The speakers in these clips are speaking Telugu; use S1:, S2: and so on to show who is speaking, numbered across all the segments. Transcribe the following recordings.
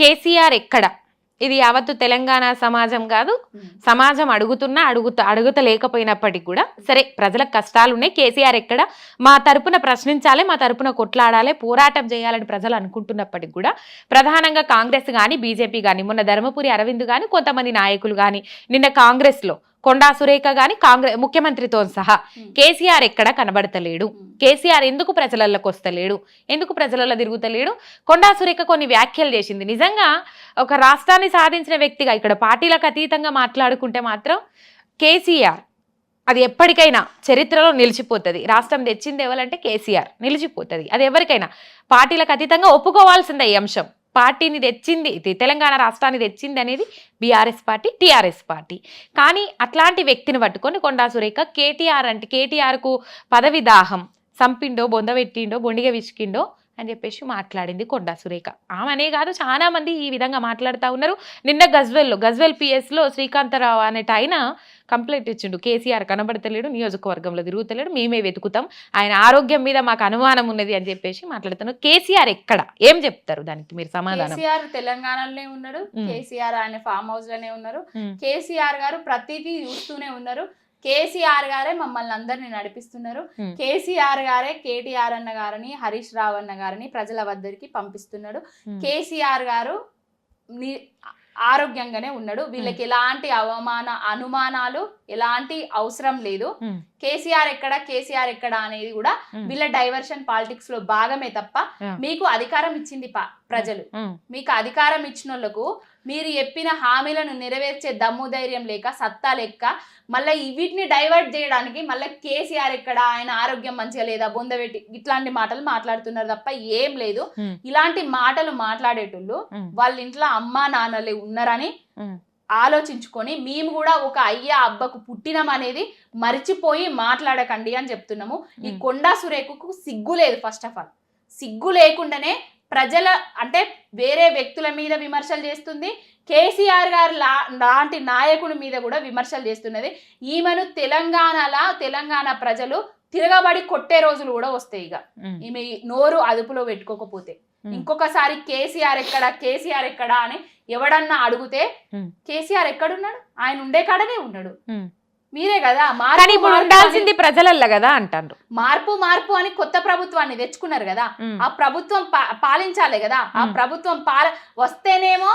S1: కేసీఆర్ ఎక్కడ? ఇది యావత్తు తెలంగాణ సమాజం కాదు, సమాజం అడుగుతలేకపోయినప్పటికీ కూడా సరే ప్రజలకు కష్టాలు ఉన్నాయి, కేసీఆర్ ఎక్కడ, మా తరపున ప్రశ్నించాలి, మా తరపున కొట్లాడాలి, పోరాటం చేయాలని ప్రజలు అనుకుంటున్నప్పటికీ కూడా ప్రధానంగా కాంగ్రెస్ కానీ బీజేపీ కానీ మొన్న ధర్మపురి అరవింద్ కానీ కొంతమంది నాయకులు కానీ నిన్న కాంగ్రెస్లో కొండా సురేఖ గాని కాంగ్రెస్ ముఖ్యమంత్రితో సహా కేసీఆర్ ఎక్కడ కనబడతలేడు, కేసీఆర్ ఎందుకు ప్రజలలోకి వస్తలేడు, ఎందుకు ప్రజలలో తిరుగుతలేడు? కొండా సురేఖ కొన్ని వ్యాఖ్యలు చేసింది. నిజంగా ఒక రాష్ట్రాన్ని సాధించిన వ్యక్తిగా ఇక్కడ పార్టీలకు అతీతంగా మాట్లాడుకుంటే మాత్రం కేసీఆర్ అది ఎప్పటికైనా చరిత్రలో నిలిచిపోతుంది. రాష్ట్రం తెచ్చింది ఎవరంటే కేసీఆర్, నిలిచిపోతుంది. అది ఎవరికైనా పార్టీలకు అతీతంగా ఒప్పుకోవాల్సిందే ఈ అంశం. పార్టీని తెచ్చింది, తెలంగాణ రాష్ట్రాన్ని తెచ్చింది అనేది బీఆర్ఎస్ పార్టీ, టీఆర్ఎస్ పార్టీ. కానీ అట్లాంటి వ్యక్తిని పట్టుకొని కొండా సురేఖ కేటీఆర్ అంటే కేటీఆర్కు పదవి దాహం, సంపిండో బొందబెట్టిండో బొండిగా విసికిండో అని చెప్పేసి మాట్లాడింది కొండా సురేఖ. ఆమెనే కాదు చాలా మంది ఈ విధంగా మాట్లాడుతూ ఉన్నారు. నిన్న గజ్వెల్ పిఎస్లో శ్రీకాంతరావు అనేట ఆయన కంప్లైంట్ ఇచ్చిండు, కేసీఆర్ కనబడతలేడు, నియోజకవర్గంలో తిరుగుతలేడు, మేమే వెతుకుతాం, ఆయన ఆరోగ్యం మీద మాకు అనుమానం ఉన్నది అని చెప్పేసి మాట్లాడుతున్నారు. కేసీఆర్ ఎక్కడ? ఏం చెప్తారు దానికి మీరు సమాధానం?
S2: కేసీఆర్ తెలంగాణలోనే ఉన్నారు, కేసీఆర్ ఆయన ఫామ్ హౌస్ లోనే ఉన్నారు, కేసీఆర్ గారు ప్రతిదీ చూస్తూనే ఉన్నారు, కేసీఆర్ గారే మమ్మల్ని అందరినీ నడిపిస్తున్నారు, కేసీఆర్ గారే కేటీఆర్ అన్న గారిని హరీష్ రావు అన్న గారిని ప్రజల వద్దరికి పంపిస్తున్నాడు, కేసీఆర్ గారు ఆరోగ్యంగానే ఉన్నాడు, వీళ్ళకి ఎలాంటి అనుమానాలు ఎలాంటి అవసరం లేదు. కేసీఆర్ ఎక్కడ అనేది కూడా వీళ్ళ డైవర్షన్ పాలిటిక్స్ లో భాగమే తప్ప మీకు అధికారం ఇచ్చింది ప్రజలు. మీకు అధికారం ఇచ్చిన వాళ్ళకు మీరు చెప్పిన హామీలను నెరవేర్చే దమ్ము ధైర్యం లేక సత్తా లెక్క మళ్ళీ వీటిని డైవర్ట్ చేయడానికి మళ్ళీ కేసీఆర్ ఎక్కడ, ఆయన ఆరోగ్యం మంచిగా లేదా, బొందబెట్టి ఇట్లాంటి మాటలు మాట్లాడుతున్నారు తప్ప ఏం లేదు. ఇలాంటి మాటలు మాట్లాడేటోళ్ళు వాళ్ళ ఇంట్లో అమ్మా నాన్నలే ఉన్నారని ఆలోచించుకొని మేము కూడా ఒక అయ్యా అబ్బకు పుట్టినం అనేది మర్చిపోయి మాట్లాడకండి అని చెప్తున్నాము. ఈ కొండా సురేఖకు సిగ్గు లేదు. ఫస్ట్ ఆఫ్ ఆల్ సిగ్గు లేకుండానే ప్రజల అంటే వేరే వ్యక్తుల మీద విమర్శలు చేస్తుంది, కేసీఆర్ గారు లాంటి నాయకుడి మీద కూడా విమర్శలు చేస్తున్నది. ఈమెను తెలంగాణ ప్రజలు తిరగబడి కొట్టే రోజులు కూడా వస్తాయి. ఇక ఈమె నోరు అదుపులో పెట్టుకోకపోతే ఇంకొకసారి కేసీఆర్ ఎక్కడా అని ఎవడన్నా అడిగితే కేసీఆర్ ఎక్కడున్నాడు? ఆయన ఉండే కాడనే ఉన్నాడు. మీరే కదా
S1: ఉండాల్సింది ప్రజలల్ల కదా అంటారు.
S2: మార్పు అని కొత్త ప్రభుత్వాన్ని తెచ్చుకున్నారు కదా, ఆ ప్రభుత్వం పాలించాలి కదా. ఆ ప్రభుత్వం వస్తేనేమో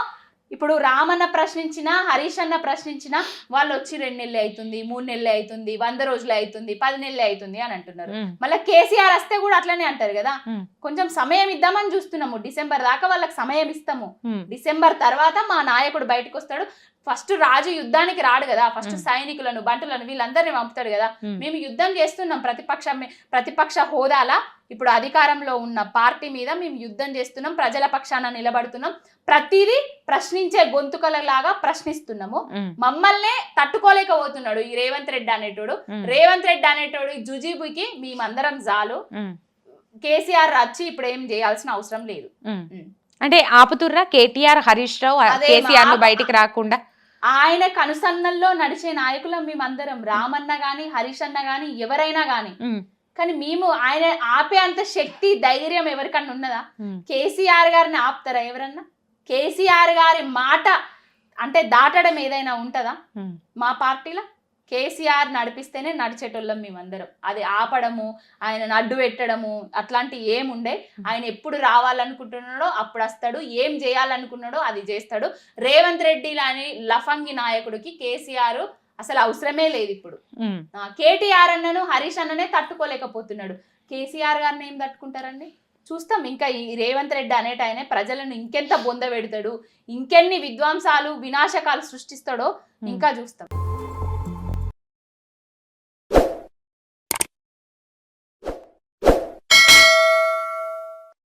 S2: ఇప్పుడు రామన్న ప్రశ్నించినా హరీష్ అన్న ప్రశ్నించినా వాళ్ళు వచ్చి 2 నెలలు అవుతుంది, 3 నెలలు అవుతుంది, 100 రోజులు అవుతుంది, 10 నెలలు అవుతుంది అని అంటున్నారు. మళ్ళీ కేసీఆర్ వస్తే కూడా అట్లనే అంటారు కదా. కొంచెం సమయం ఇద్దామని చూస్తున్నాము, డిసెంబర్ దాకా వాళ్ళకి సమయం ఇస్తాము. డిసెంబర్ తర్వాత మా నాయకుడు బయటకు వస్తాడు. ఫస్ట్ రాజు యుద్ధానికి రాడు కదా, ఫస్ట్ సైనికులను బంటులను వీళ్ళందరినీ పంపుతాడు కదా. మేము యుద్ధం చేస్తున్నాం ప్రతిపక్ష హోదాలా ఇప్పుడు అధికారంలో ఉన్న పార్టీ మీద మేము యుద్ధం చేస్తున్నాం, ప్రజల పక్షాన నిలబడుతున్నాం, ప్రతిదీ ప్రశ్నించే గొంతుకలలాగా ప్రశ్నిస్తున్నాము. మమ్మల్నే తట్టుకోలేకపోతున్నాడు ఈ రేవంత్ రెడ్డి అనేటోడు ఈ జుజీబుకి మేమందరం జాలు. కేసీఆర్ వచ్చి ఇప్పుడు ఏం చేయాల్సిన అవసరం లేదు.
S1: అంటే ఆపుతుర్రా కేటీఆర్ హరీష్ రావు కేసీఆర్ బయటికి రాకుండా?
S2: ఆయన కనుసన్నల్లో నడిచే నాయకులం మేమందరం, రామన్న గాని హరీష్ అన్న గాని ఎవరైనా గాని. కానీ మేము ఆయన ఆపే అంత శక్తి ధైర్యం ఎవరికన్నా ఉన్నదా? కేసీఆర్ గారిని ఆపుతారా ఎవరన్నా? కేసీఆర్ గారి మాట అంటే దాటడం ఏదైనా ఉంటదా మా పార్టీలో? కేసీఆర్ నడిపిస్తేనే నడిచేటోళ్ళం మేమందరం. అది ఆపడము, ఆయన అడ్డు పెట్టడము అట్లాంటి ఏముండే. ఆయన ఎప్పుడు రావాలనుకుంటున్నాడో అప్పుడు వస్తాడు, ఏం చేయాలనుకున్నాడో అది చేస్తాడు. రేవంత్ రెడ్డి లాని లఫంగి నాయకుడికి కేసీఆర్ అసలు అవసరమే లేదు. ఇప్పుడు కేటీఆర్ అన్నను హరీష్ అన్ననే తట్టుకోలేకపోతున్నాడు, కేసీఆర్ గారిని ఏం తట్టుకుంటారండి? చూస్తాం. ఇంకా ఈ రేవంత్ రెడ్డి అనేట ఆయన ప్రజలను ఇంకెంత బొంద పెడతాడు, ఇంకెన్ని విధ్వంసాలు వినాశకాలు సృష్టిస్తాడో ఇంకా చూస్తాం.